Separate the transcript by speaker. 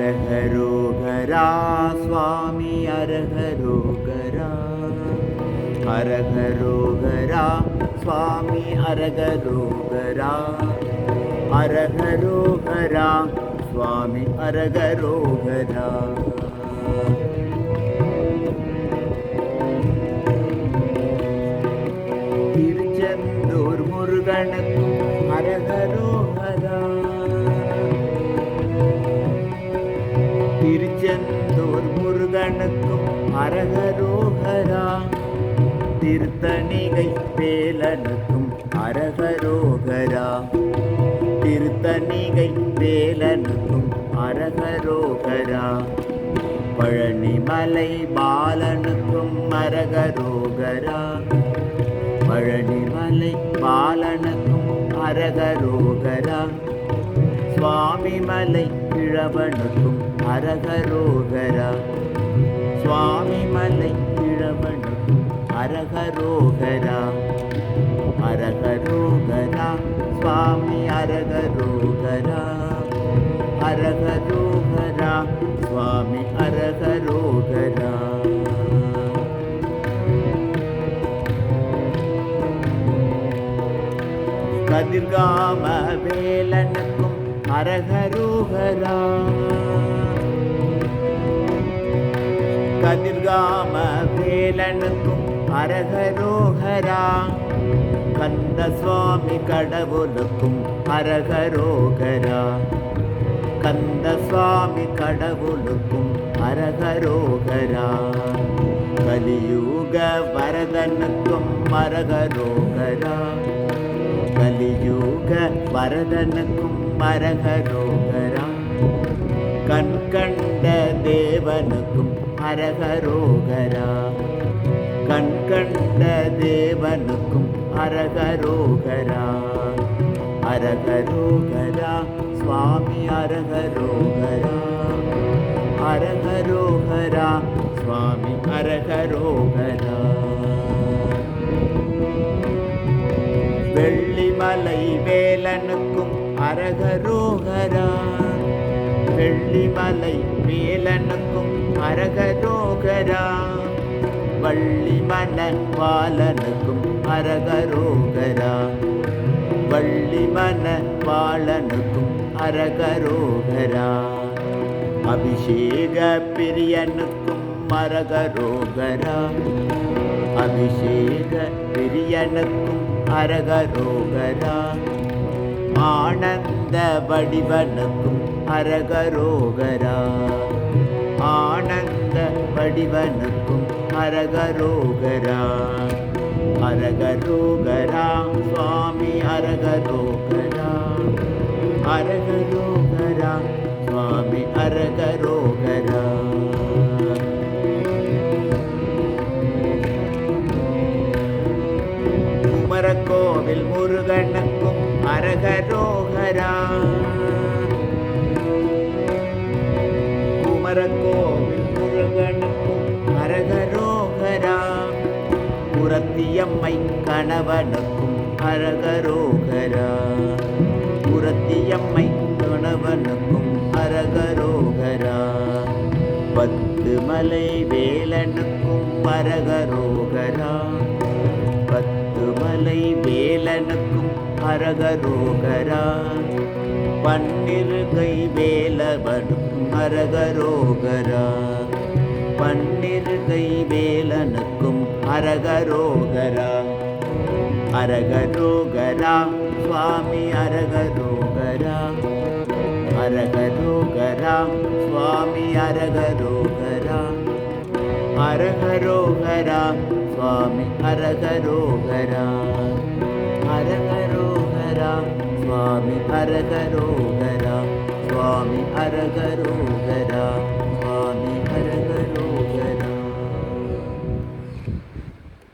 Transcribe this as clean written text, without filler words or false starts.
Speaker 1: அரகரோகரா சுவாமி அரகரோகரா. அரகரோகரா சுவாமி அரகரோகரா. அரகரோகரா சுவாமி அரகரோகரா. திருச்செந்தூர் முருகனுக்கும் அரகரோகரா. திருச்செந்தூர் முருகனுக்கும் அரகரோகரா. திருத்தணிகை வேலனுக்கும் அரகரோகரா. திருத்தணிகை வேலனுக்கும் அரகரோகரா. பழனிமலை பாலனுக்கும் அரகரோகரா. பழனிமலை பாலனுக்கும் அரகரோகரா. சுவாமிமலை கிழவனுக்கும் அரகரோகரா. சுவாமிமலை கிழவனுக்கும் அரகரோகரா. அரகரோகரா சுவாமி அரகரோகரா. அரகரோகரா சுவாமி அரகரோகரா. கதிர்காம வேலனுக்கும் அரகரோகரா. கதிர்காம வேலனுக்கும் அரகரோகரா. கந்த சுவாமி கடவுளுக்கும் அரகரோகரா. கந்த சுவாமி கடவுளுக்கும் அரகரோகரா. கலியுக வரதனுக்கும் அரகரோகரா. கலியுக வரதனுக்கும் அரகரோகரா. கண்கண்ட தேவனுக்கும் அரகரோகரா. கண்கண்ட தேவனுக்கும் அரகரோகரா. அரகரோகரா சுவாமி அரகரோகரா. அரகரோகரா சுவாமி அரகரோகரா. வெள்ளிமலை வேலனுக்கும் அரகரோகரா. வெள்ளிமலை வேலனுக்கும் அரகரோகரா. வள்ளிமல பாலனுக்கும் அரகரோகரா. வள்ளிமல பாலனுக்கும் அரகரோகரா. அபிஷேக பிரியனுக்கும் அரகரோகரா. அபிஷேக பிரியனுக்கும் அரகரோகரா. ஆனந்த வடிவனுக்கும் அரகரோகரா. ஆனந்த வடிவனுக்கும் அரகரோகரா. அரகரோகரா சுவாமி அரகரோகரா. அரகரோகரா சுவாமி அரகரோகரா. குமரகோவில் முருகனுக்கும் அரகரோகரா. குமரகோவில் முருகனுக்கும் அரகரோகரா. புரத்தியம்மை கணவனுக்கும் அரகரோகரா. புரத்தியம்மை கணவனுக்கும் அரகரோகரா. பத்து மலை வேலனுக்கும் அரகரோகரா. பத்து மலை வேலனுக்கும் அரகரோகரா. பன்னிருகை வேலவனுக்கும் அரகரோகரா. பன்னிருகை வேலனுக்கும் அரகரோகரா. அரகரோகரா சுவாமி அரகரோகரா. அரகரோகரா சுவாமி அரகரோகரா. அரகரோகரா சுவாமி அரகரோகரா. அரகரோகரா சுவாமி அரகரோகரா. சுவாமி அரகரோகரா.